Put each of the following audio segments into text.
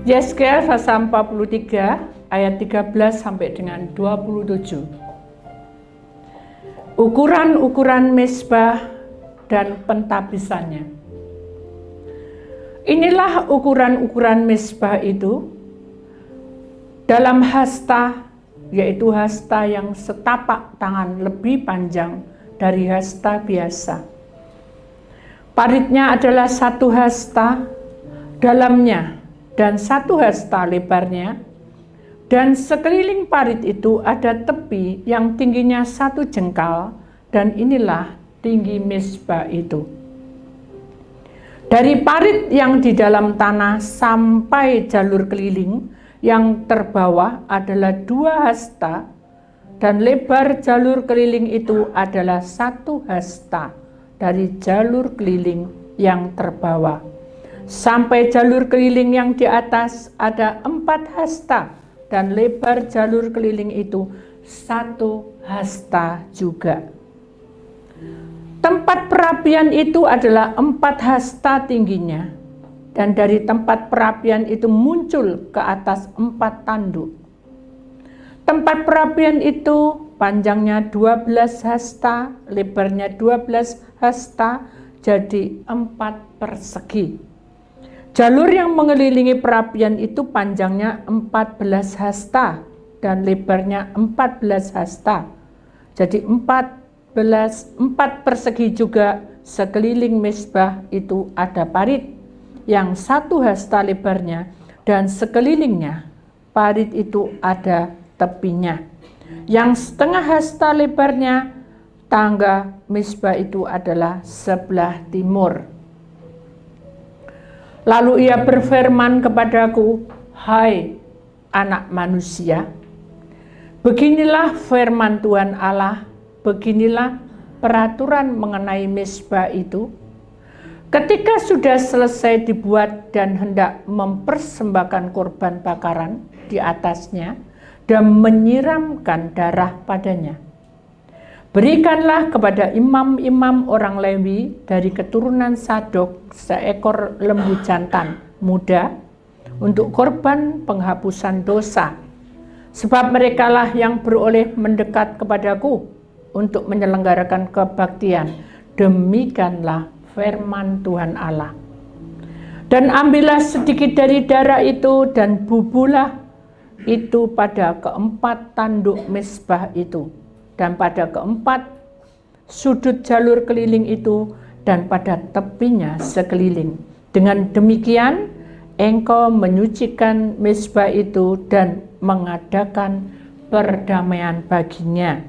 Yesaya pasal 43 ayat 13 sampai dengan 27. Ukuran-ukuran mezbah dan pentabisannya. Inilah ukuran-ukuran mezbah itu dalam hasta, yaitu hasta yang setapak tangan lebih panjang dari hasta biasa. Paritnya adalah 1 hasta dalamnya dan 1 hasta lebarnya, dan sekeliling parit itu ada tepi yang tingginya 1 jengkal, dan inilah tinggi mezbah itu. Dari parit yang di dalam tanah sampai jalur keliling yang terbawah adalah 2 hasta, dan lebar jalur keliling itu adalah 1 hasta dari jalur keliling yang terbawah. Sampai jalur keliling yang di atas ada 4 hasta, dan lebar jalur keliling itu 1 hasta juga. Tempat perapian itu adalah 4 hasta tingginya, dan dari tempat perapian itu muncul ke atas 4 tanduk. Tempat perapian itu panjangnya 12 hasta, lebarnya 12 hasta, jadi 4 persegi. Jalur yang mengelilingi perapian itu panjangnya 14 hasta dan lebarnya 14 hasta. Jadi 4 persegi juga. Sekeliling mezbah itu ada parit yang 1 hasta lebarnya, dan sekelilingnya parit itu ada tepinya. Yang setengah hasta lebarnya, tangga mezbah itu adalah sebelah timur. Lalu ia berfirman kepadaku, "Hai anak manusia, beginilah firman Tuhan Allah, beginilah peraturan mengenai mezbah itu. Ketika sudah selesai dibuat dan hendak mempersembahkan korban bakaran di atasnya dan menyiramkan darah padanya, berikanlah kepada imam-imam orang Lewi dari keturunan Sadok seekor lembu jantan muda untuk korban penghapusan dosa, sebab merekalah yang beroleh mendekat kepadaku untuk menyelenggarakan kebaktian. Demikianlah firman Tuhan Allah. Dan ambillah sedikit dari darah itu dan bubuhlah itu pada keempat tanduk mezbah itu, dan pada keempat sudut jalur keliling itu, dan pada tepinya sekeliling. Dengan demikian engkau menyucikan mezbah itu dan mengadakan perdamaian baginya.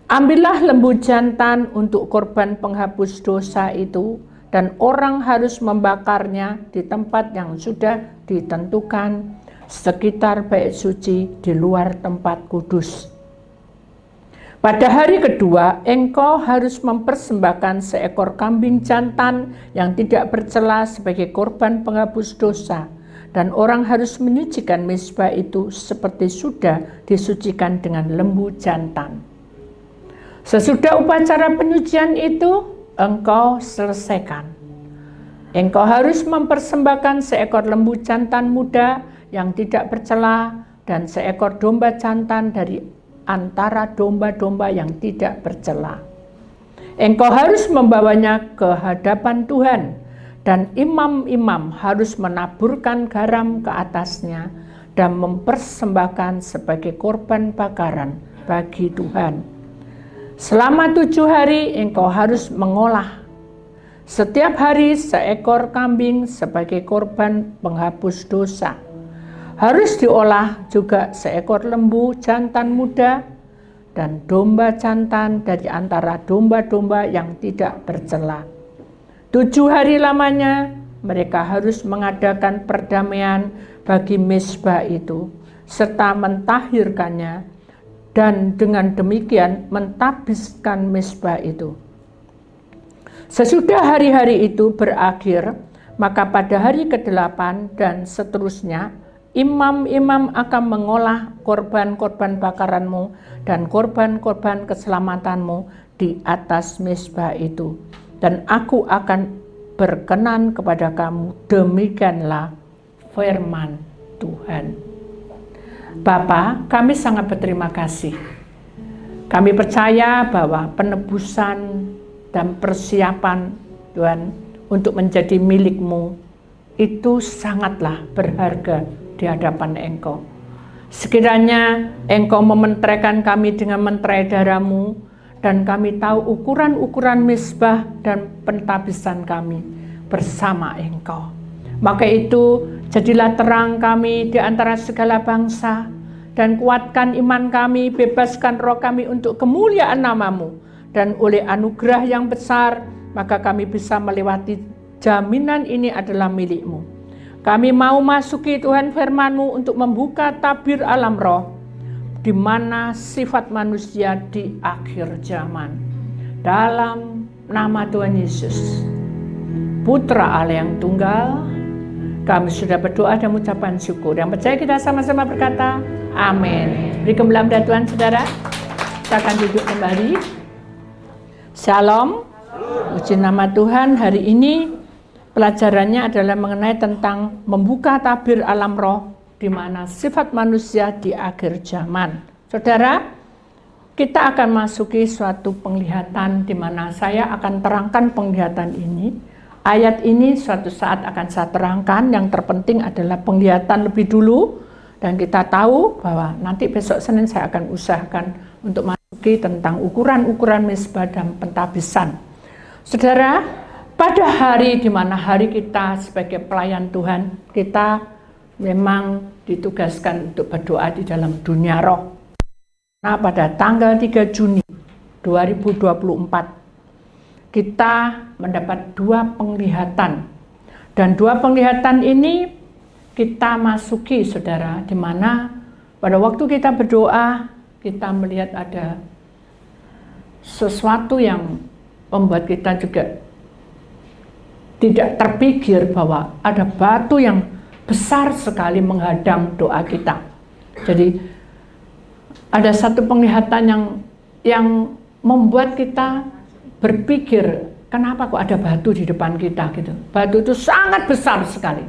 Ambillah lembu jantan untuk korban penghapus dosa itu, dan orang harus membakarnya di tempat yang sudah ditentukan sekitar bait suci di luar tempat kudus. Pada hari kedua, engkau harus mempersembahkan seekor kambing jantan yang tidak bercela sebagai korban penghapus dosa, dan orang harus menyucikan mezbah itu seperti sudah disucikan dengan lembu jantan. Sesudah upacara penyucian itu, engkau selesaikan. Engkau harus mempersembahkan seekor lembu jantan muda yang tidak bercela dan seekor domba jantan dari antara domba-domba yang tidak bercela. Engkau harus membawanya ke hadapan Tuhan, dan imam-imam harus menaburkan garam ke atasnya dan mempersembahkan sebagai korban bakaran bagi Tuhan. Selama 7 hari engkau harus mengolah setiap hari seekor kambing sebagai korban penghapus dosa. Harus diolah juga seekor lembu jantan muda dan domba jantan dari antara domba-domba yang tidak bercela. 7 hari lamanya mereka harus mengadakan perdamaian bagi mezbah itu, serta mentahirkannya, dan dengan demikian mentabiskan mezbah itu. Sesudah hari-hari itu berakhir, maka pada hari ke-8 dan seterusnya, imam-imam akan mengolah korban-korban bakaranmu dan korban-korban keselamatanmu di atas mezbah itu, dan aku akan berkenan kepada kamu. Demikianlah firman Tuhan. Bapa, kami sangat berterima kasih. Kami percaya bahwa penebusan dan persiapan Tuhan untuk menjadi milik-Mu itu sangatlah berharga di hadapan Engkau. Sekiranya Engkau mementeraikan kami dengan menterai darah-Mu, dan kami tahu ukuran-ukuran mezbah dan pentabisan kami bersama Engkau. Maka itu, jadilah terang kami di antara segala bangsa, dan kuatkan iman kami, bebaskan roh kami untuk kemuliaan nama-Mu. Dan oleh anugerah yang besar, maka kami bisa melewati jaminan ini adalah milik-Mu. Kami mau masuki Tuhan firman-Mu untuk membuka tabir alam roh, di mana sifat manusia di akhir zaman. Dalam nama Tuhan Yesus, Putra Allah yang tunggal, kami sudah berdoa dan mengucapkan syukur. Yang percaya kita sama-sama berkata, amin. Beri kemuliaan Tuhan, saudara. Kita akan duduk kembali. Shalom. Puji nama Tuhan. Hari ini pelajarannya adalah mengenai tentang membuka tabir alam roh, di mana sifat manusia di akhir zaman. Saudara, kita akan masuki suatu penglihatan di mana saya akan terangkan penglihatan ini. Ayat ini suatu saat akan saya terangkan. Yang terpenting adalah penglihatan lebih dulu, dan kita tahu bahwa nanti besok Senin saya akan usahakan untuk masuki tentang ukuran-ukuran mezbah dan pentabisan. Saudara, pada hari di mana hari kita sebagai pelayan Tuhan, kita memang ditugaskan untuk berdoa di dalam dunia roh. Nah, pada tanggal 3 Juni 2024, kita mendapat 2 penglihatan. Dan 2 penglihatan ini kita masuki, saudara, di mana pada waktu kita berdoa, kita melihat ada sesuatu yang membuat kita juga tidak terpikir bahwa ada batu yang besar sekali menghadang doa kita. Jadi ada satu penglihatan yang membuat kita berpikir, kenapa kok ada batu di depan kita gitu. Batu itu sangat besar sekali.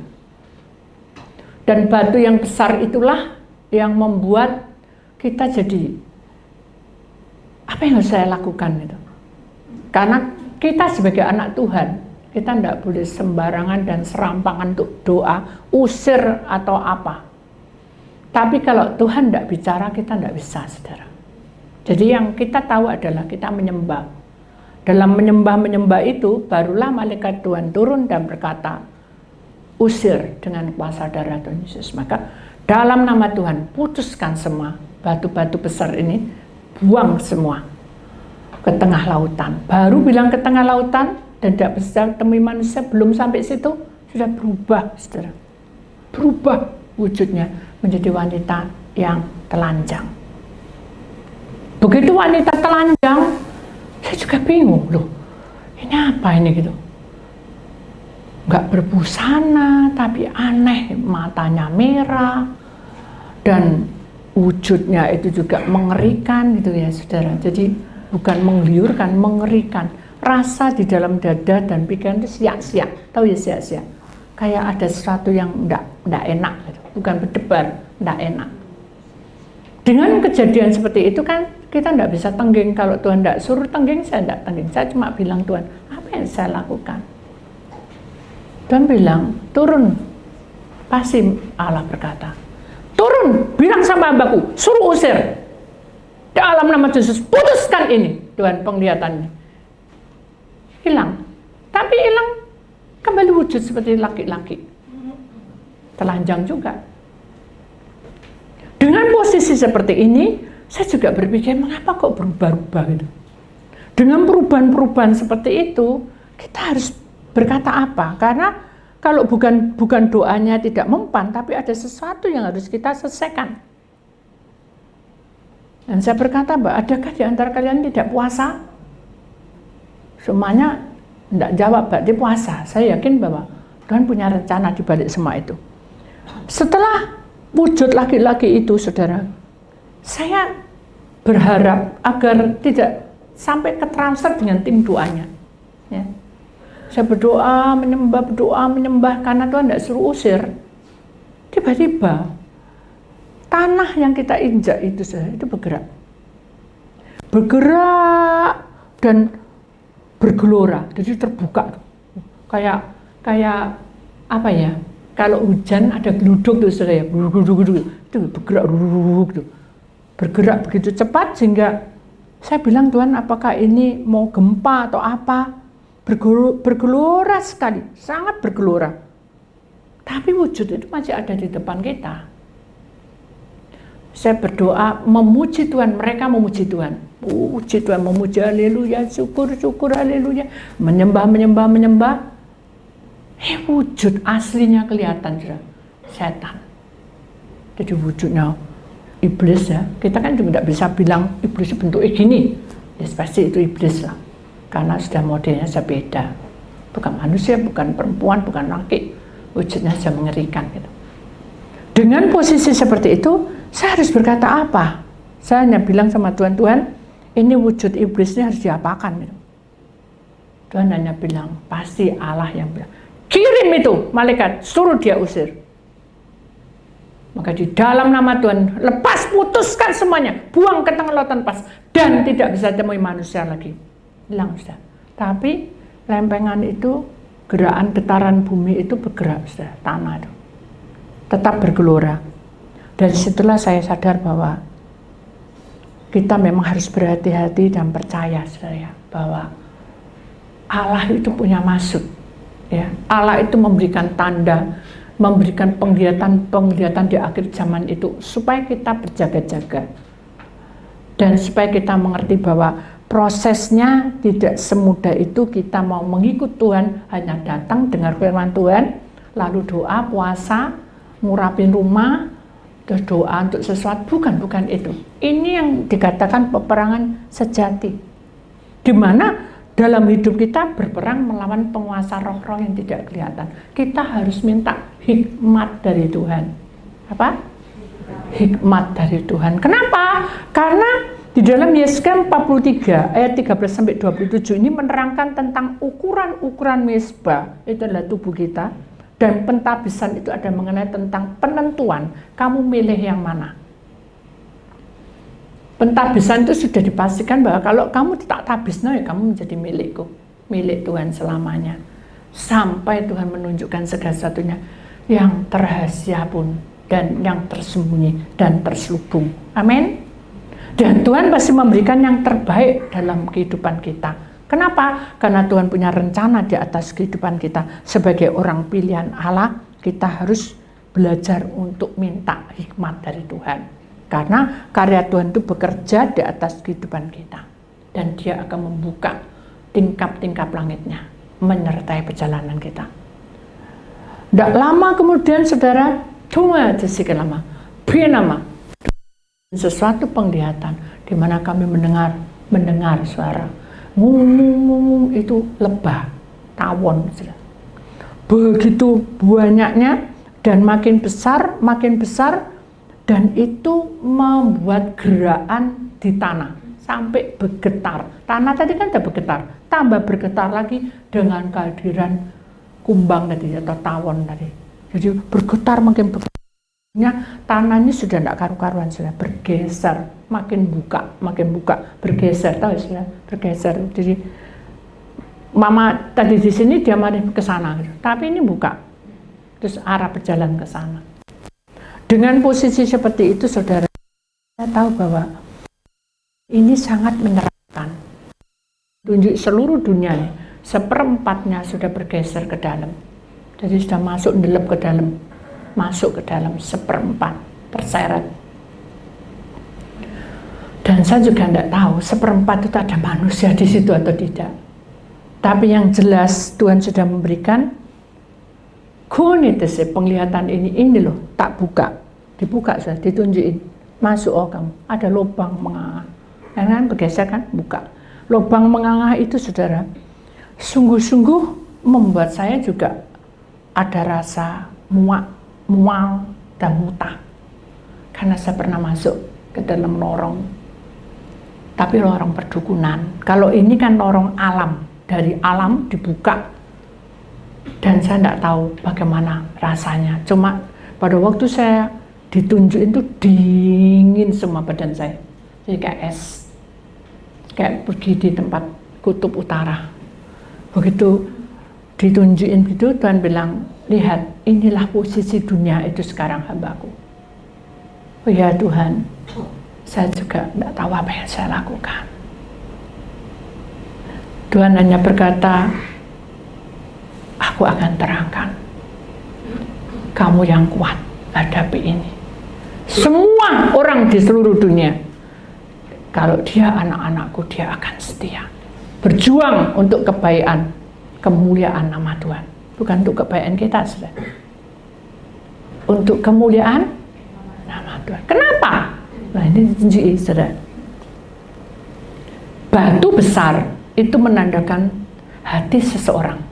Dan batu yang besar itulah yang membuat kita jadi, apa yang harus saya lakukan gitu. Karena kita sebagai anak Tuhan, kita tidak boleh sembarangan dan serampangan untuk doa, usir atau apa. Tapi kalau Tuhan tidak bicara, kita tidak bisa, saudara. Jadi yang kita tahu adalah kita menyembah. Dalam menyembah itu, barulah malaikat Tuhan turun dan berkata, usir dengan kuasa darah Tuhan Yesus. Maka dalam nama Tuhan, putuskan semua batu-batu besar ini, buang semua ke tengah lautan. Baru bilang ke tengah lautan, dan tidak bisa temui manusia, belum sampai situ sudah berubah, saudara. Berubah wujudnya menjadi wanita yang telanjang. Begitu wanita telanjang, saya juga bingung, loh, ini apa ini gitu. Nggak berbusana, tapi aneh, matanya merah, dan wujudnya itu juga mengerikan gitu ya, saudara. Jadi bukan menggeliurkan, mengerikan. Rasa di dalam dada dan pikiran itu siak-siak, tahu ya siak-siak. Kayak ada sesuatu yang enggak enak, gitu. Bukan berdebar, enggak enak. Dengan kejadian seperti itu kan kita enggak bisa tengging. Kalau Tuhan enggak suruh tengging, saya enggak tengging. Saya cuma bilang, Tuhan, apa yang saya lakukan? Tuhan bilang, turun. Pasti Allah berkata, turun, bilang sama hambaku, suruh usir. Dalam nama Yesus, putuskan ini. Tuhan penglihatannya. Hilang, tapi hilang kembali wujud seperti laki-laki, telanjang juga. Dengan posisi seperti ini, saya juga berpikir, mengapa kok berubah-ubah gitu. Dengan perubahan-perubahan seperti itu, kita harus berkata apa? Karena kalau bukan doanya tidak mempan, tapi ada sesuatu yang harus kita selesaikan. Dan saya berkata, Mbak, adakah di antara kalian tidak puasa? Semuanya tidak jawab, berarti puasa. Saya yakin bahwa Tuhan punya rencana di balik semua itu. Setelah wujud laki-laki itu, saudara, saya berharap agar tidak sampai ketransfer dengan tim doanya. Ya. Saya berdoa, menyembah, karena Tuhan tidak suruh usir. tiba-tiba tanah yang kita injak itu bergerak dan bergelora, jadi terbuka, kayak apa ya? Kalau hujan ada geluduk tuh saudara ya, itu bergerak begitu cepat sehingga saya bilang, Tuhan, apakah ini mau gempa atau apa? Bergelora sekali, sangat bergelora. Tapi wujud itu masih ada di depan kita. Saya berdoa, memuji Tuhan, mereka memuji Tuhan. Puji Tuhan, memuji, haleluya, syukur, haleluya. Menyembah. Wujud aslinya kelihatan, setan. Jadi wujudnya iblis ya. Kita kan juga tidak bisa bilang iblis bentuknya gini. Ya pasti itu iblis lah. Karena sudah modelnya sudah beda. Bukan manusia, bukan perempuan, bukan laki. Wujudnya sudah mengerikan gitu. Dengan posisi seperti itu, saya harus berkata apa? Saya hanya bilang sama Tuhan, ini wujud iblisnya harus diapakan gitu. Tuhan hanya bilang, pasti Allah yang bilang, kirim itu malaikat, suruh dia usir. Maka di dalam nama Tuhan, lepas, putuskan semuanya, buang ke tengah lautan pas, dan tidak bisa temui manusia lagi. Hilang sudah. Tapi lempengan itu, gerakan getaran bumi itu bergerak sudah, tanah itu tetap bergelora. Dan situlah saya sadar bahwa kita memang harus berhati-hati dan percaya, saudara, bahwa Allah itu punya maksud. Ya, Allah itu memberikan tanda, memberikan penglihatan di akhir zaman itu supaya kita berjaga-jaga dan supaya kita mengerti bahwa prosesnya tidak semudah itu. Kita mau mengikut Tuhan hanya datang dengar firman Tuhan, lalu doa, puasa, ngurapin rumah, terus doa untuk sesuatu, bukan itu. Ini yang dikatakan peperangan sejati, di mana dalam hidup kita berperang melawan penguasa roh-roh yang tidak kelihatan. Kita harus minta hikmat dari Tuhan. Apa? Hikmat dari Tuhan. Kenapa? Karena di dalam Yesaya 43 ayat 13-27 ini menerangkan tentang ukuran mesbah, itu adalah tubuh kita. Dan pentabisan itu ada mengenai tentang penentuan, kamu milih yang mana. Pentabisan itu sudah dipastikan bahwa kalau kamu tak tabis, ya kamu menjadi milikku, milik Tuhan selamanya. Sampai Tuhan menunjukkan segala satunya yang terhasia pun, dan yang tersembunyi dan terselubung. Amin. Dan Tuhan pasti memberikan yang terbaik dalam kehidupan kita. Kenapa? Karena Tuhan punya rencana di atas kehidupan kita. Sebagai orang pilihan Allah, kita harus belajar untuk minta hikmat dari Tuhan. Karena karya Tuhan itu bekerja di atas kehidupan kita. Dan dia akan membuka tingkap-tingkap langitnya, menyertai perjalanan kita. Tidak lama kemudian, saudara, cuma sedikit lama, nama sesuatu penglihatan, di mana kami mendengar suara. Ngomong itu lebah, tawon, begitu banyaknya dan makin besar, dan itu membuat gerakan di tanah sampai bergetar. Tanah tadi kan sudah bergetar, tambah bergetar lagi dengan kehadiran kumbang tadi atau tawon tadi. Jadi bergetar makin bergetar. Tanah ini sudah tidak karu-karuan, sudah bergeser, makin buka, bergeser, tahu sudah bergeser. Jadi mama tadi di sini, dia mari ke sana, tapi ini buka, terus arah berjalan ke sana. Dengan posisi seperti itu, saudara, saya tahu bahwa ini sangat menyerahkan. Tunjuk seluruh dunia, seperempatnya sudah bergeser ke dalam, jadi sudah masuk ndelep ke dalam. Masuk ke dalam seperempat terseret. Dan saya juga tidak tahu seperempat itu ada manusia di situ atau tidak. Tapi yang jelas Tuhan sudah memberikan penglihatan ini loh, tak buka, dibuka sudah, ditunjukin, masuk kamu, ada lubang menganga, kan bergeser kan, buka. Lubang menganga itu, saudara, sungguh-sungguh membuat saya juga ada rasa mual dan muntah, karena saya pernah masuk ke dalam lorong, tapi lorong perdukunan. Kalau ini kan lorong alam, dari alam dibuka, dan saya tidak tahu bagaimana rasanya. Cuma Pada waktu saya ditunjukin tuh dingin semua badan saya. Jadi kayak es. Kayak pergi di tempat kutub utara. Begitu ditunjukin gitu, Tuhan bilang, lihat, inilah posisi dunia itu sekarang hambaku. Oh ya Tuhan, saya juga tidak tahu apa yang saya lakukan. Tuhan hanya berkata, aku akan terangkan. Kamu yang kuat hadapi ini. Semua orang di seluruh dunia, kalau dia anak-anakku, dia akan setia. Berjuang untuk kebaikan, kemuliaan nama Tuhan. Bukan untuk kebaikan kita, saudara. Untuk kemuliaan nama Tuhan. Kenapa? Nah ini tunjukin, saudara. Batu besar itu menandakan hati seseorang.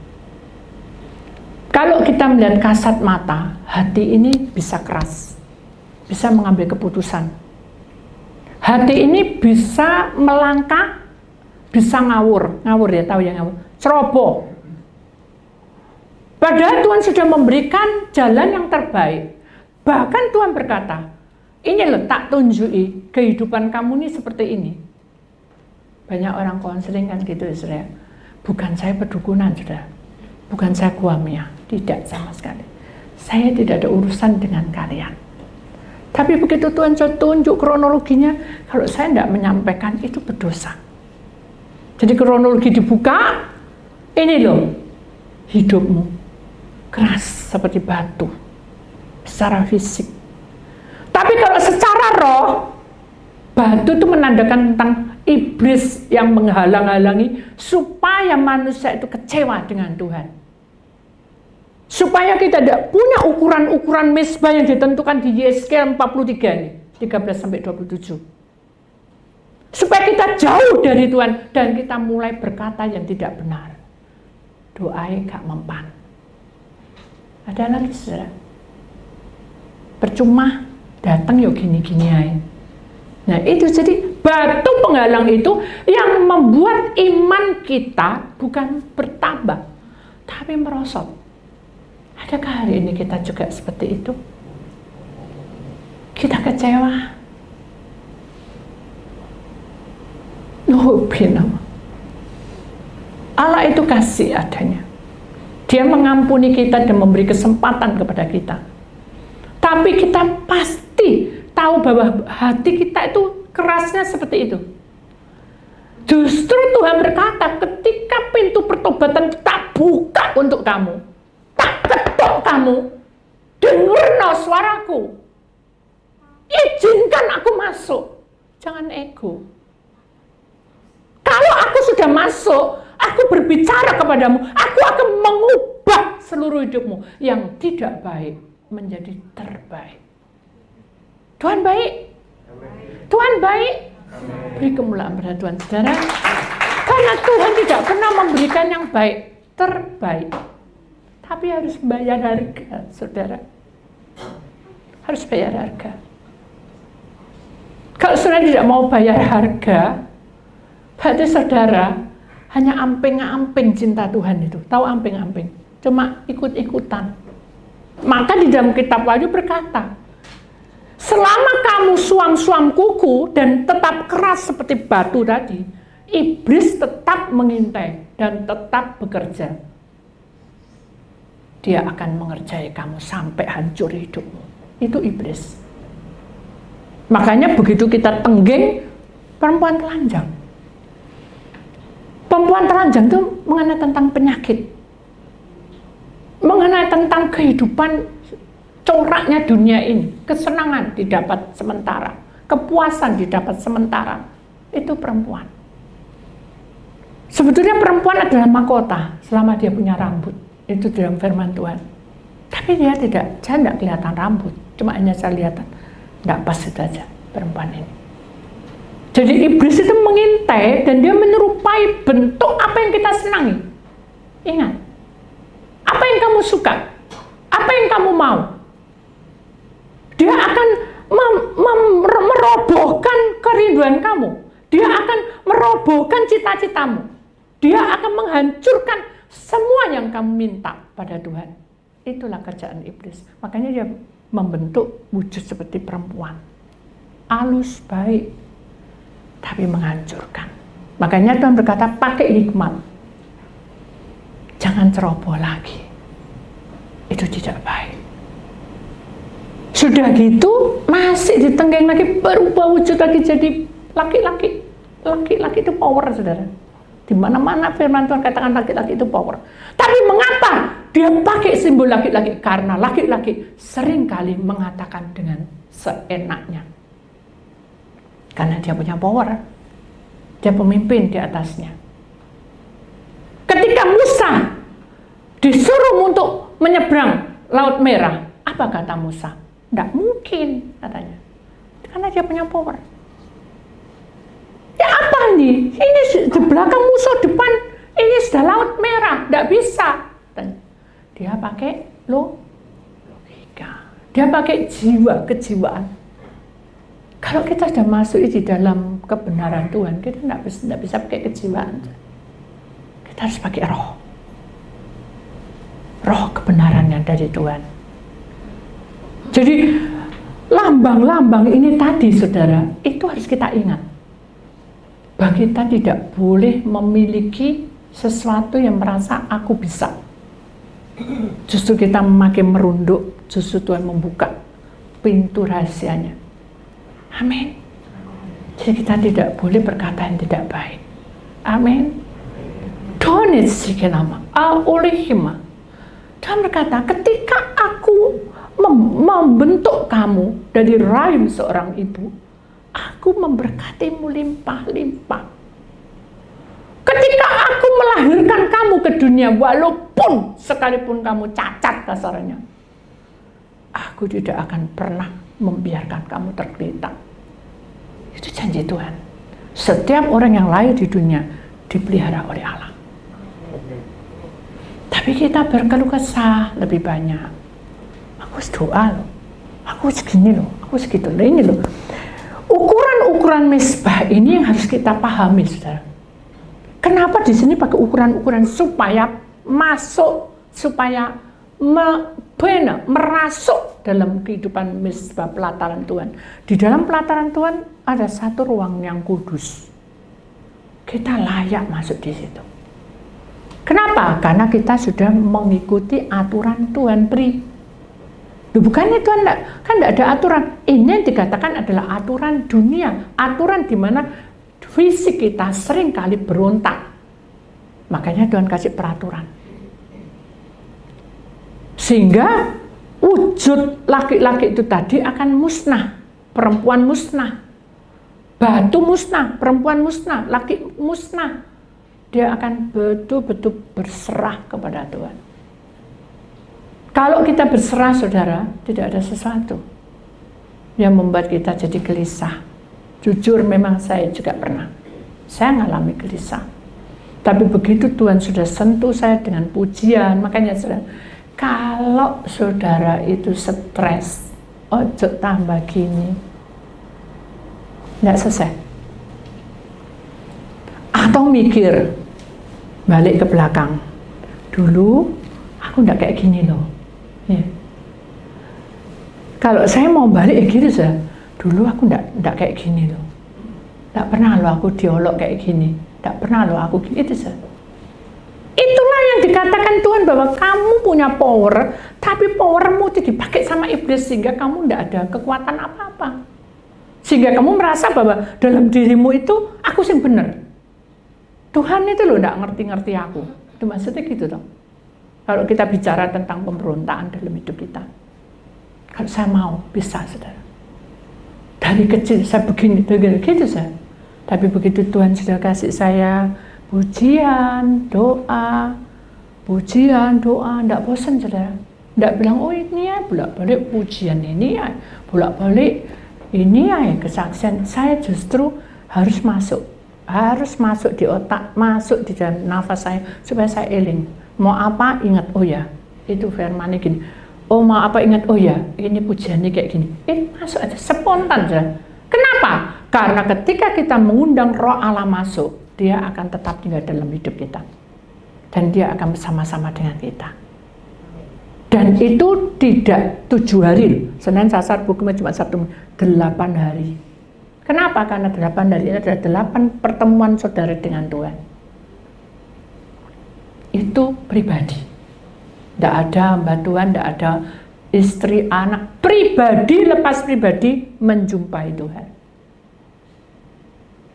Kalau kita melihat kasat mata, hati ini bisa keras, bisa mengambil keputusan. Hati ini bisa melangkah, bisa ngawur ya, tahu ya ngawur, ceroboh. Padahal Tuhan sudah memberikan jalan yang terbaik. Bahkan Tuhan berkata, ini loh tak tunjuki kehidupan kamu ini seperti ini. Banyak orang konseling kan gitu, saudara. Bukan saya pedukunan, saudara. Bukan saya guamia, tidak sama sekali. Saya tidak ada urusan dengan kalian. Tapi begitu Tuhan tunjuk kronologinya, kalau saya tidak menyampaikan itu berdosa. Jadi kronologi dibuka, ini loh hidupmu keras seperti batu secara fisik. Tapi kalau secara roh, batu itu menandakan tentang iblis yang menghalang-halangi supaya manusia itu kecewa dengan Tuhan. Supaya kita tidak punya ukuran-ukuran mesbah yang ditentukan di Yesaya 43 ini, 13-27. Supaya kita jauh dari Tuhan dan kita mulai berkata yang tidak benar. Doanya gak mempan. Ada lagi, saudara. Percuma datang yuk gini-gini aja. Nah itu jadi batu penghalang itu yang membuat iman kita bukan bertambah, tapi merosot. Adakah hari ini kita juga seperti itu? Kita kecewa. Allah itu kasih adanya. Dia mengampuni kita dan memberi kesempatan kepada kita. Tapi kita pasti tahu bahwa hati kita itu kerasnya seperti itu. Justru Tuhan berkata, ketika pintu pertobatan tak buka untuk kamu, tak ketok kamu, dengarlah suaraku, izinkan aku masuk. Jangan ego. Kalau aku sudah masuk, aku berbicara kepadamu, aku akan mengubah seluruh hidupmu yang tidak baik menjadi terbaik. Tuhan baik. Tuhan baik. Beri kemuliaan pada Tuhan, saudara. Karena Tuhan tidak pernah memberikan yang baik, terbaik. Tapi harus bayar harga, saudara. Harus bayar harga. Kalau saudara tidak mau bayar harga, berarti saudara hanya amping-amping cinta Tuhan itu. Tahu amping-amping? Cuma ikut-ikutan. Maka di dalam kitab Wahyu berkata, selama kamu suam-suam kuku dan tetap keras seperti batu tadi, iblis tetap mengintai dan tetap bekerja. Dia akan mengerjai kamu sampai hancur hidupmu. Itu iblis. Makanya begitu kita tengging, perempuan telanjang. Perempuan telanjang itu mengenai tentang penyakit, mengenai tentang kehidupan coraknya dunia ini. Kesenangan didapat sementara, kepuasan didapat sementara. Itu perempuan. Sebetulnya perempuan adalah mahkota selama dia punya rambut. Itu dalam firman Tuhan. Tapi dia tidak kelihatan rambut, cuma hanya saya lihat tidak pas itu aja perempuan ini. Jadi iblis itu mengintai dan dia menyerupai bentuk apa yang kita senangi. Ingat, apa yang kamu suka, apa yang kamu mau, dia akan merobohkan kerinduan kamu. Dia akan merobohkan cita-citamu. Dia akan menghancurkan semua yang kamu minta pada Tuhan. Itulah kerjaan iblis. Makanya dia membentuk wujud seperti perempuan. Halus, baik, tapi menghancurkan. Makanya Tuhan berkata, pakai hikmat. Jangan ceroboh lagi. Itu tidak baik. Sudah gitu, masih ditenggeng lagi, berubah wujud lagi jadi laki-laki. Laki-laki itu power, saudara. Di mana-mana firman Tuhan katakan laki-laki itu power. Tapi mengapa dia pakai simbol laki-laki? Karena laki-laki seringkali mengatakan dengan seenaknya. Karena dia punya power. Dia pemimpin di atasnya. Ketika Musa disuruh untuk menyeberang Laut Merah, apa kata Musa? Tidak mungkin, katanya. Karena dia punya power. Ya apa ini? Ini di belakang musuh, depan ini sudah Laut Merah, tidak bisa. Dia pakai logika. Dia pakai jiwa, kejiwaan. Kalau kita sudah masuk di dalam kebenaran Tuhan, kita tidak bisa pakai kejiwaan. Kita harus pakai roh. Roh kebenarannya dari Tuhan. Jadi lambang-lambang ini tadi, saudara, itu harus kita ingat. Bahwa kita tidak boleh memiliki sesuatu yang merasa aku bisa. Justru kita makin merunduk, justru Tuhan membuka pintu rahasianya. Amin. Jadi kita tidak boleh berkata yang tidak baik. Amin. Donit sikenama, olehima. Tuhan berkata, ketika aku membentuk kamu dari rahim seorang ibu, aku memberkatimu limpah-limpah. Ketika aku melahirkan kamu ke dunia, walaupun sekalipun kamu cacat kasarnya, aku tidak akan pernah membiarkan kamu tergeletak. Itu janji Tuhan. Setiap orang yang lahir di dunia dipelihara oleh Allah. Tapi kita berkeluh kesah lebih banyak. Aku doa loh, aku segini loh, aku segitu loh, ini loh. Ukuran-ukuran mesbah ini yang harus kita pahami, saudara. Kenapa di sini pakai ukuran-ukuran supaya masuk, supaya merasuk dalam kehidupan mesbah pelataran Tuhan. Di dalam pelataran Tuhan ada satu ruang yang kudus. Kita layak masuk di situ. Kenapa? Karena kita sudah mengikuti aturan Tuhan beri. Bukannya Tuhan kan tidak ada aturan. Ini yang dikatakan adalah aturan dunia, aturan di mana fisik kita sering kali berontak. Makanya Tuhan kasih peraturan. Sehingga wujud laki-laki itu tadi akan musnah, perempuan musnah, batu musnah, perempuan musnah, laki musnah. Dia akan betul-betul berserah kepada Tuhan. Kalau kita berserah, saudara, tidak ada sesuatu yang membuat kita jadi gelisah. Jujur memang saya juga pernah. Saya ngalami gelisah. Tapi begitu Tuhan sudah sentuh saya dengan pujian, makanya saudara, kalau saudara itu stres, ojo tambah gini, tidak selesai. Atau mikir, balik ke belakang, dulu aku tidak kayak gini loh. Ya. Kalau saya mau balik gitu saya, dulu aku enggak kayak gini loh, enggak pernah loh aku diolok kayak gini, enggak pernah loh aku gini, itu saya. Itulah yang dikatakan Tuhan bahwa kamu punya power, tapi powermu itu dipakai sama iblis sehingga kamu enggak ada kekuatan apa-apa, sehingga kamu merasa bahwa dalam dirimu itu aku sih benar. Tuhan itu loh enggak ngerti-ngerti aku, itu maksudnya gitu dong. Kalau kita bicara tentang pemberontakan dalam hidup kita, kalau saya mau, bisa, saudara. Dari kecil saya begini, gitu saya. Tapi begitu Tuhan sudah kasih saya pujian, doa, enggak bosan, saudara. Enggak bilang, oh ini ya, bolak-balik pujian ini ya, bolak-balik ini ya, kesaksian. Saya justru harus masuk di otak, masuk di dalam nafas saya, supaya saya eling. Mau apa ingat, oh ya itu firmannya gini, oh mau apa ingat, oh ya ini pujiannya kayak gini, masuk aja spontan saja. Kenapa? Karena ketika kita mengundang roh Allah masuk, dia akan tetap tinggal dalam hidup kita dan dia akan bersama-sama dengan kita. Dan itu tidak 7 hari. Senin, Selasa, Rabu, Kamis, Jumat, Sabtu, 8 hari. Kenapa? Karena 8 hari ini adalah 8 pertemuan saudara dengan Tuhan. Itu pribadi. Tidak ada hamba Tuhan, tidak ada istri, anak. Pribadi, lepas pribadi, menjumpai Tuhan.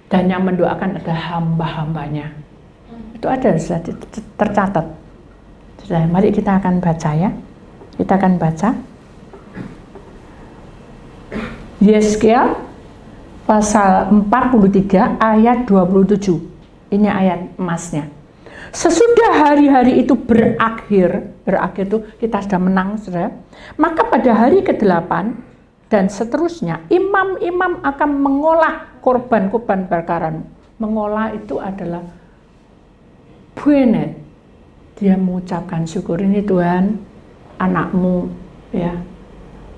Dan yang mendoakan adalah hamba-hambanya. Itu ada, sudah tercatat. Sudah, mari kita akan baca ya. Kita akan baca. Yeskiel pasal 43 ayat 27. Ini ayat emasnya. Sesudah hari-hari itu berakhir itu kita sudah menang, saudara. Maka pada hari ke-8 dan seterusnya, imam-imam akan mengolah korban-korban bakaran. Mengolah itu adalah buenet. Dia mengucapkan syukur, ini Tuhan, anakmu ya,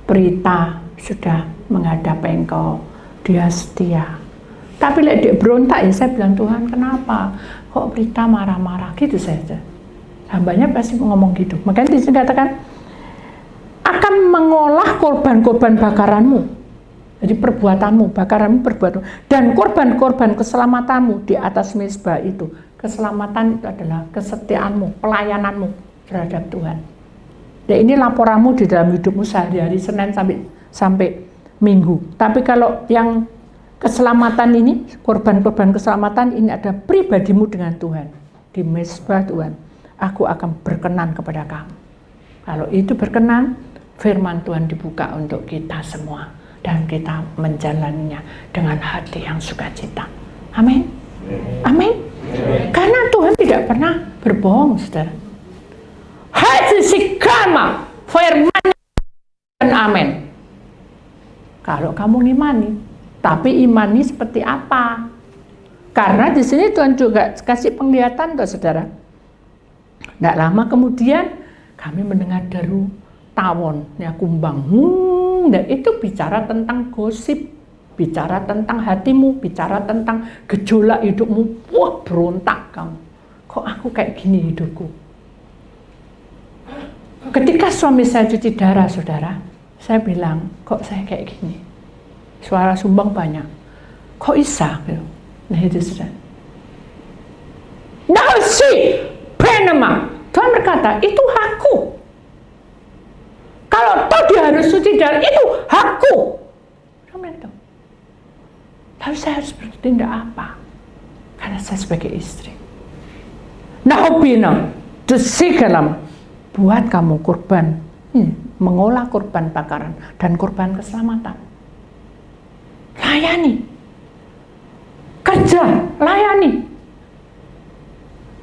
Prita sudah menghadap Engkau, dia setia. Tapi lek dia berontak ya, saya bilang, Tuhan kenapa kok Prita marah-marah gitu saja. Hambanya pasti ngomong gitu. Makanya dikatakan akan mengolah korban-korban bakaranmu. Jadi perbuatanmu, bakaranmu, perbuatanmu, dan korban-korban keselamatanmu di atas mezbah itu. Keselamatan itu adalah kesetiaanmu, pelayananmu terhadap Tuhan. Ya, ini laporanmu di dalam hidupmu sehari-hari, Senin sampai Minggu. Tapi kalau yang keselamatan ini, korban-korban keselamatan ini ada pribadimu dengan Tuhan. Di mezbah Tuhan, aku akan berkenan kepada kamu. Kalau itu berkenan, firman Tuhan dibuka untuk kita semua. Dan kita menjalaninya dengan hati yang sukacita. Amin. Amin. Karena Tuhan tidak pernah berbohong, saudara. Hati sikama, firman dan amin. Kalau kamu ngimani, tapi imani seperti apa? Karena di sini Tuhan juga kasih penglihatan tuh, saudara. Tidak lama kemudian kami mendengar deru tawon, ya kumbang. Dan itu bicara tentang gosip, bicara tentang hatimu, bicara tentang gejolak hidupmu. Wah, berontak kamu. Kok aku kayak gini hidupku? Ketika suami saya cuci darah, saudara, saya bilang, kok saya kayak gini? Suara sumbang banyak. Kok bisa? Nah itu saudara. Nah si Benema, Tuhan berkata, itu hakku. Kalau toh dia harus cuci darah, itu hakku. Lalu saya harus bertindak apa? Karena saya sebagai istri. Nah, hobina, desikalam, buat kamu kurban, mengolah kurban bakaran dan kurban keselamatan. Layani, kerja, layani.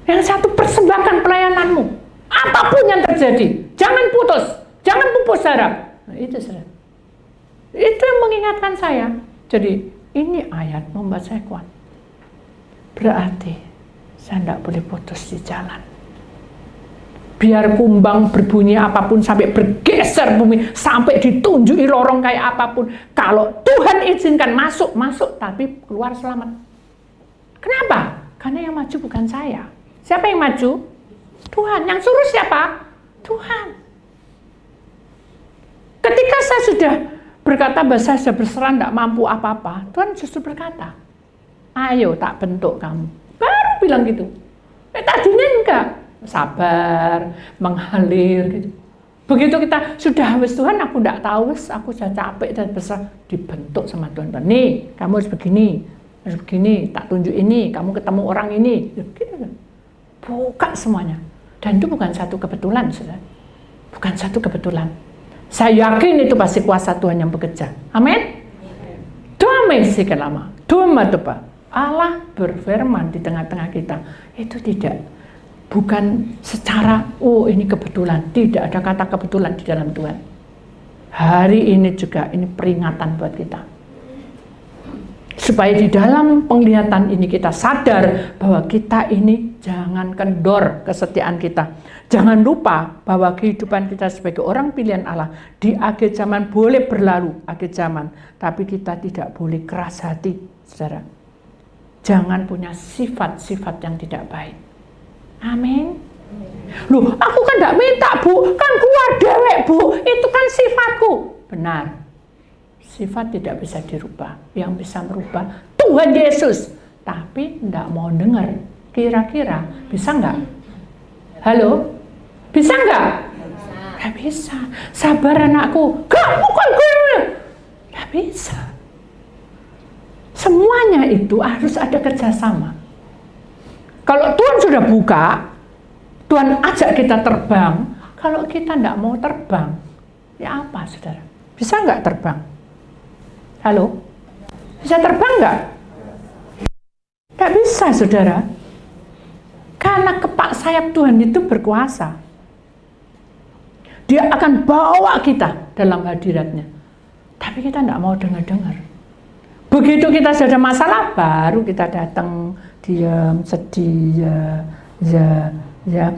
Yang satu, persembahkan pelayananmu. Apapun yang terjadi, jangan putus, jangan pupus harap. Nah, itu saudara. Itu yang mengingatkan saya. Jadi ini ayat membuat saya kuat. Berarti saya tidak boleh putus di jalan. Biar kumbang berbunyi apapun, sampai bergeser bumi, sampai ditunjuki lorong kayak apapun. Kalau Tuhan izinkan masuk, tapi keluar selamat. Kenapa? Karena yang maju bukan saya. Siapa yang maju? Tuhan. Yang suruh siapa? Tuhan. Ketika saya sudah berkata bahwa saya sudah berserah, tidak mampu apa-apa, Tuhan justru berkata, ayo tak bentuk kamu. Baru bilang gitu. Tadinya enggak. Sabar, mengalir gitu. Begitu kita sudah wis Tuhan, aku tidak tahu, wis aku sudah capek dan berserah, dibentuk sama Tuhan. Nih, kamu harus begini, tak tunjuk ini, kamu ketemu orang ini. Gitu. Buka semuanya. Dan itu bukan satu kebetulan, saudara. Bukan satu kebetulan. Saya yakin itu pasti kuasa Tuhan yang bekerja. Amin. Damai sekelama. Doma tepa. Allah berfirman di tengah-tengah kita. Itu bukan secara, oh ini kebetulan. Tidak ada kata kebetulan di dalam Tuhan. Hari ini juga ini peringatan buat kita. Supaya di dalam penglihatan ini kita sadar bahwa kita ini jangan kendor kesetiaan kita. Jangan lupa bahwa kehidupan kita sebagai orang pilihan Allah di akhir zaman boleh berlalu, akhir zaman. Tapi kita tidak boleh keras hati, saudara. Jangan punya sifat-sifat yang tidak baik. Amin. Loh, aku kan tidak minta Bu, kan keluar dewek Bu, itu kan sifatku. Benar, sifat tidak bisa dirubah, yang bisa merubah Tuhan Yesus. Tapi tidak mau dengar, kira-kira bisa nggak? Halo? Bisa nggak? Nggak bisa. Sabar anakku, kamu kan gue. Nggak bisa. Semuanya itu harus ada kerjasama. Kalau Tuhan sudah buka, Tuhan ajak kita terbang. Kalau kita tidak mau terbang, ya apa saudara? Bisa nggak terbang? Halo? Bisa terbang nggak? Nggak bisa saudara. Karena kepak sayap Tuhan itu berkuasa. Dia akan bawa kita dalam hadiratnya. Tapi kita tidak mau dengar-dengar. Begitu kita sudah ada masalah, baru kita datang, diam, sedih, ya,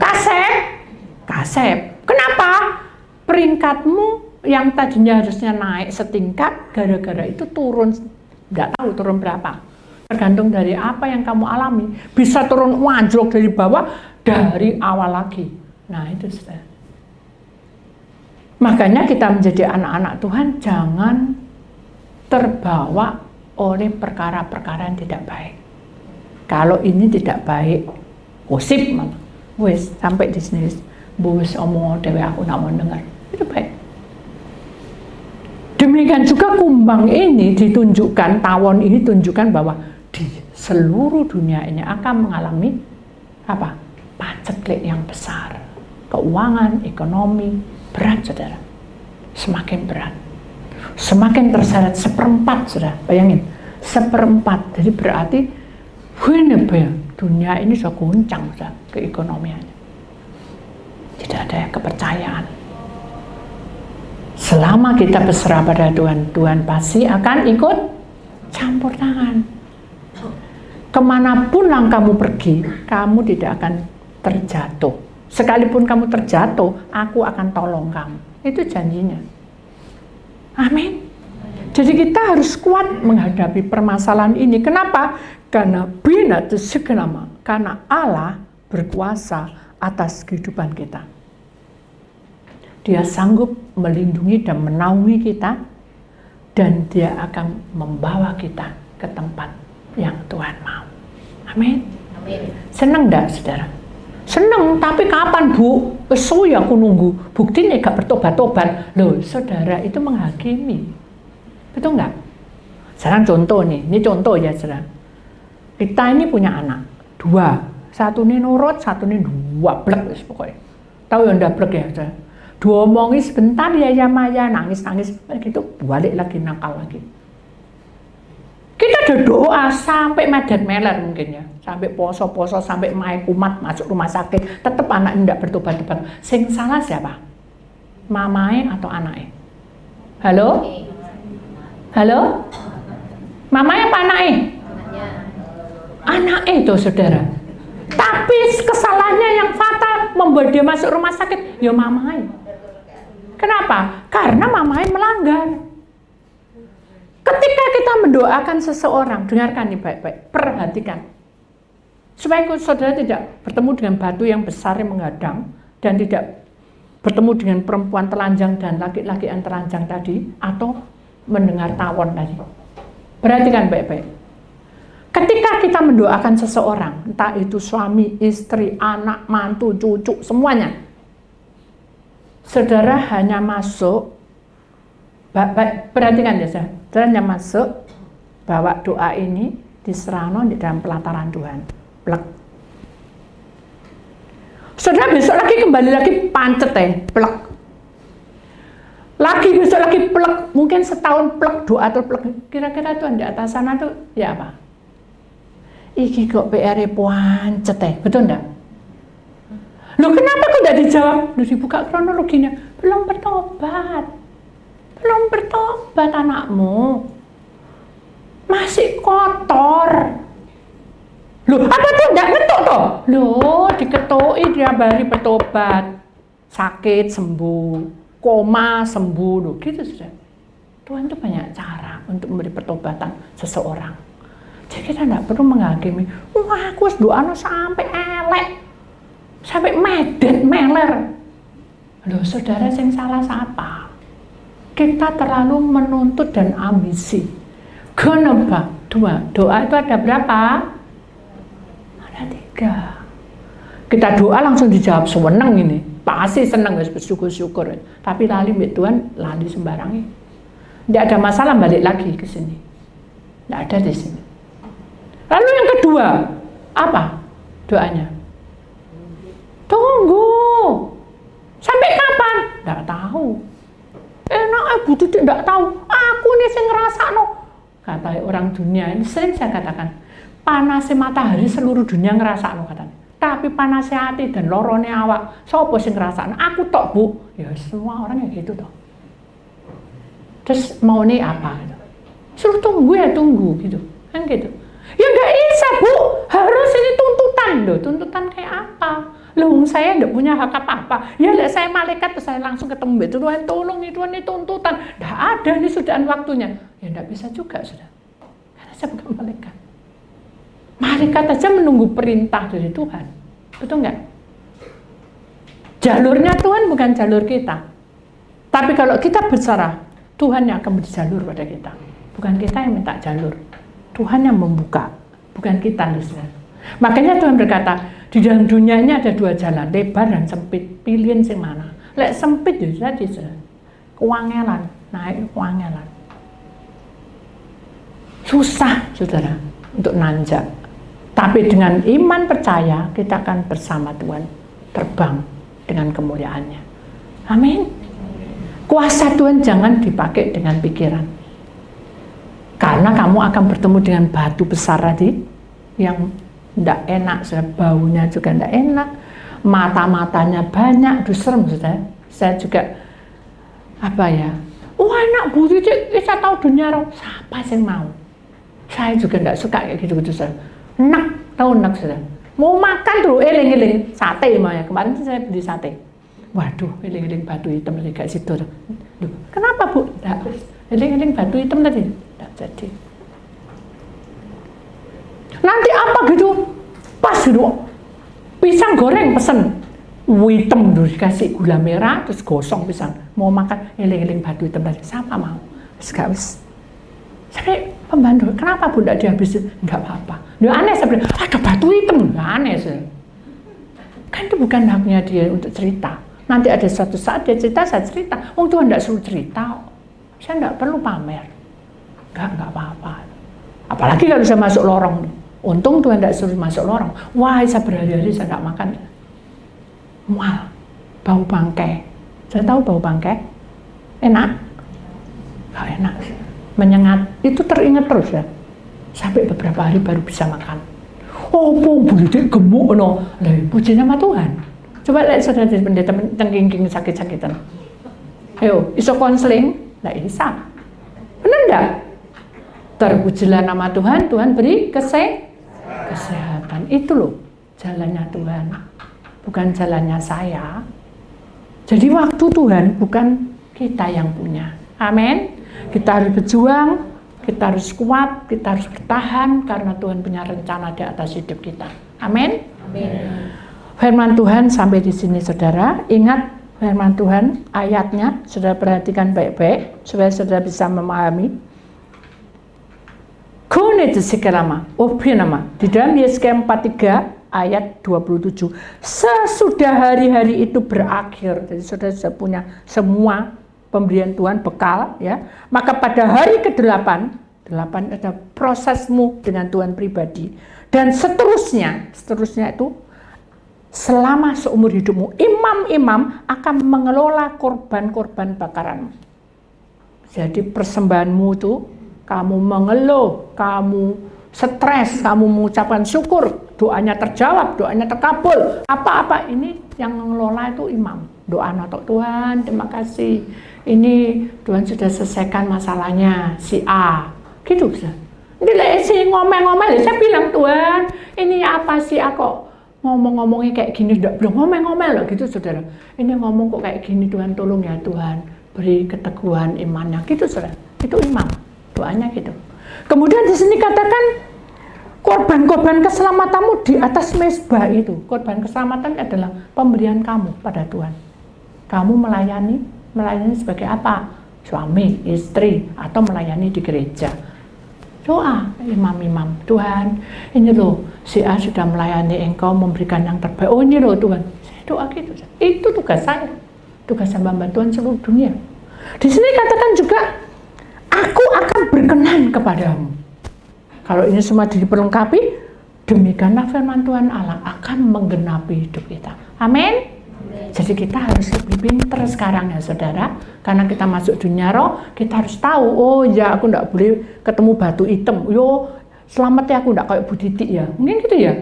kasep. Kenapa? Peringkatmu yang tadinya harusnya naik setingkat, gara-gara itu turun, tidak tahu turun berapa. Tergantung dari apa yang kamu alami. Bisa turun anjlok dari bawah, dari awal lagi. Nah itu sudah. Makanya kita menjadi anak-anak Tuhan, jangan terbawa oleh perkara-perkara yang tidak baik. Kalau ini tidak baik, gosip malah. Wes sampai di sini, bos omong dewe aku nak mau dengar. Itu baik. Demikian juga kumbang ini ditunjukkan, tawon ini tunjukkan bahwa di seluruh dunia ini akan mengalami apa? Paceklik yang besar. Keuangan, ekonomi, berat saudara. Semakin berat. Semakin terseret seperempat saudara. Bayangin, seperempat. Jadi berarti dunia ini sudah goncang sudah keekonomiannya. Tidak ada kepercayaan. Selama kita berserah pada Tuhan, Tuhan pasti akan ikut campur tangan. Kemanapun langkahmu pergi, kamu tidak akan terjatuh. Sekalipun kamu terjatuh, aku akan tolong kamu. Itu janjinya. Amin. Jadi kita harus kuat menghadapi permasalahan ini. Kenapa? Karena binatu segenama, karena Allah berkuasa atas kehidupan kita. Dia sanggup melindungi dan menaungi kita, dan dia akan membawa kita ke tempat yang Tuhan mau. Amin. Senang enggak saudara? Senang, tapi kapan Bu? Ya aku nunggu. Buktinya gak bertobat-tobat. Loh saudara, itu menghakimi. Betul enggak? Sekarang contoh nih, ini contoh ya saudara. Kita ini punya anak, 2. Satu ini nurut, satu ini 2 blek pokoknya. Tahu yang udah blek ya saudara? Diomongi sebentar ya Maya, nangis-nangis, gitu balik lagi nakal lagi. Kita ada doa sampai medet-meler mungkin ya, sampai poso-poso, sampai main kumat masuk rumah sakit, tetap anak tidak bertobat-tobat. Sing salah siapa? Mamanya atau anaknya? Halo? Halo? Mamanya apa anaknya? Anaknya itu saudara. Tapi kesalahannya yang fatal membuat dia masuk rumah sakit, ya mamanya. Kenapa? Karena mamanya melanggar. Ketika kita mendoakan seseorang, dengarkan nih baik-baik, perhatikan. Supaya saudara tidak bertemu dengan batu yang besar yang menghadang, dan tidak bertemu dengan perempuan telanjang dan laki-laki yang telanjang tadi, atau mendengar tawon tadi. Perhatikan baik-baik. Ketika kita mendoakan seseorang, entah itu suami, istri, anak, mantu, cucu, semuanya, saudara hanya masuk, baik, perhatikan ya saudara, hanya masuk, bawa doa ini, diserahkan di dalam pelataran Tuhan. Plek. Saudara besok lagi kembali lagi pancet plek. Lagi besok lagi plek, mungkin setahun plek, doa atau plek. Kira-kira Tuhan di atas sana tuh ya apa? Iki kok PR-nya pancet betul enggak? Loh kenapa kok tidak dijawab? Loh dibuka kronologinya, belum bertobat. Belum bertobat anakmu. Masih kotor. Loh apa tuh enggak ngetok toh? Loh diketoi dia hari bertobat. Sakit sembuh, koma sembuh, loh gitu sudah. Tuhan tuh banyak cara untuk memberi pertobatan seseorang. Jadi kita tidak perlu menghakimi, wah aku harus doa sampai elek. sampai medet meler. Loh saudara, yang salah siapa? Kita terlalu menuntut dan ambisi. Kenapa? Doa itu ada berapa? Ada 3. Kita doa langsung dijawab sewenang ini. Pasti senang, guys, bersyukur-syukur. Tapi lali mbak Tuhan, lali sembarangnya. Tidak ada masalah, balik lagi ke sini. Tidak ada di sini. Lalu yang kedua, apa doanya? Tunggu. Sampai kapan? Tidak tahu. Enak, Bu Titik tidak tahu. Aku nih sing ngerasakno. Kata orang dunia ini sering saya katakan, panasnya matahari seluruh dunia ngerasakno katanya. Tapi panasnya hati dan lorone awak, sopo sing ngerasakno? Aku tok, Bu. Ya semua orang yang gitu toh. Terus mau nih apa gitu? Suruh tunggu ya tunggu gitu. Kan gitu. Ya nggak bisa, Bu. Harus ini tuntutan loh. Tuntutan kayak apa? Loh, saya nggak punya hak apa-apa. Ya lihat saya malaikat, terus saya langsung ketemu Tuhan, tolong Tuhan, ini tuntutan. Nggak ada, ini sudahan waktunya. Ya nggak bisa juga, sudah. Karena saya bukan malaikat. Malaikat aja menunggu perintah dari Tuhan. Betul nggak? Jalurnya Tuhan bukan jalur kita. Tapi kalau kita berserah, Tuhan yang akan beri jalur pada kita. Bukan kita yang minta jalur. Tuhan yang membuka, bukan kita. Makanya Tuhan berkata, di dalam dunia ini ada 2 jalan, lebar dan sempit. Pilihin sing mana? Lek sempit ya jadi kewangelan, naik kewangelan. Susah, saudara, untuk nanjak. Tapi dengan iman percaya, kita akan bersama Tuhan terbang dengan kemuliaannya. Amin. Kuasa Tuhan jangan dipakai dengan pikiran. Karena kamu akan bertemu dengan batu besar tadi yang tidak enak, baunya juga tidak enak, mata-matanya banyak, aduh serem sudah. Saya juga apa ya, enak Bu Titik, saya tahu dunia roh, siapa sih mau? Saya juga tidak suka kayak gitu-gitu sudah. Enak, tahu enak sudah. Mau makan tuh, eling-eling sate mah ya, kemarin saya beli sate. Waduh, eling-eling batu hitam tadi gak situ. Kenapa Bu? Eling-eling batu hitam tadi, tidak jadi. Nanti apa gitu, pas gitu, pisang goreng pesen, hitam tuh dikasih gula merah, terus gosong pisang, mau makan eling-eling batu hitam tadi, siapa mau? Wis. Sampai pembantu, kenapa Bu tidak dihabisin? Enggak apa-apa. Dia aneh, saya bilang, ada batu hitam, nggak aneh sih. Kan itu bukan haknya dia untuk cerita. Nanti ada suatu saat dia cerita, saya cerita. Tuhan tidak suruh cerita, saya tidak perlu pamer. Enggak apa-apa. Apalagi kalau saya masuk lorong. Untung Tuhan tidak suruh masuk lorong. Wah, saya berhari-hari saya tidak makan. Mual, bau bangkai. Saya tahu bau bangkai. Enak? Gak enak. Menyengat. Itu teringat terus ya. Sampai beberapa hari baru bisa makan. Oh, Bu Titik gemuk no. Lah, puji nama Tuhan. Coba lihat saudara pendeta tengking sakit-sakitan. Ayo, iso konseling? Lah bisa. Benar enggak? Terpujilah nama Tuhan, Tuhan beri kesehatan. Itu loh jalannya Tuhan, bukan jalannya saya. Jadi waktu Tuhan bukan kita yang punya. Amin. Kita harus berjuang, kita harus kuat, kita harus bertahan karena Tuhan punya rencana di atas hidup kita. Amin. Firman Tuhan sampai di sini saudara. Ingat firman Tuhan ayatnya, saudara perhatikan baik-baik supaya saudara bisa memahami. Di dalam Yesaya 43 ayat 27, sesudah hari-hari itu berakhir, jadi saudara sudah punya semua pemberian Tuhan bekal ya, maka pada hari ke-8 ada prosesmu dengan Tuhan pribadi, dan seterusnya itu selama seumur hidupmu imam-imam akan mengelola korban-korban bakaran. Jadi persembahanmu itu kamu mengeluh, kamu stres, kamu mengucapkan syukur, doanya terjawab, doanya terkabul, apa-apa, ini yang mengelola itu imam. Doa notok Tuhan, terima kasih, ini Tuhan sudah selesaikan masalahnya si A, gitu saja. Jadi si ngomel-ngomel, saya bilang Tuhan, ini apa sih kok ngomong-ngomongnya kayak gini, tidak belum ngomel-ngomel loh gitu saudara. Ini ngomong kok kayak gini, Tuhan tolong ya Tuhan, beri keteguhan imannya, gitu saudara. Itu imam. Doanya gitu. Kemudian di sini katakan Korban-korban keselamatanmu di atas mezbah itu. Korban keselamatan adalah pemberian kamu pada Tuhan. Kamu melayani sebagai apa? Suami, istri, atau melayani di gereja. Doa imam-imam, Tuhan, ini loh, si A sudah melayani engkau, memberikan yang terbaik. Oh ini loh Tuhan, saya doa gitu. Itu tugas saya, tugas hamba Tuhan seluruh dunia. Di sini katakan juga, aku akan berkenan kepadamu. Kalau ini semua diperlengkapi, demikianlah firman Tuhan Allah akan menggenapi hidup kita. Amin. Jadi kita harus lebih pinter sekarang ya saudara, karena kita masuk dunia roh, kita harus tahu, oh ya aku enggak boleh ketemu batu hitam, yo selamat ya aku enggak kayak Bu Titik ya, mungkin gitu ya,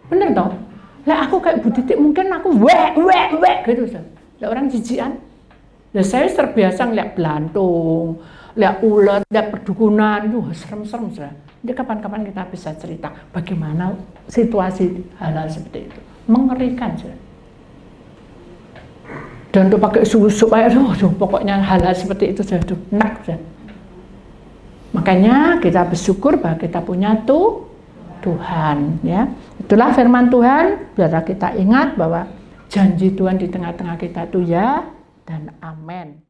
bener toh? Lah aku kayak Bu Titik mungkin aku wek gitu, lah orang jijian. Lah saya terbiasa ngeliat belantung, lihat ulet, lihat perdukunan, serem-serem saudara. Jadi kapan-kapan kita bisa cerita bagaimana situasi hal-hal seperti itu, mengerikan saudara. Dan untuk pakai susu supaya pokoknya hal-hal seperti itu sudah enak. Makanya kita bersyukur bahwa kita punya Tuhan ya. Itulah firman Tuhan, biar kita ingat bahwa janji Tuhan di tengah-tengah kita itu ya dan amin.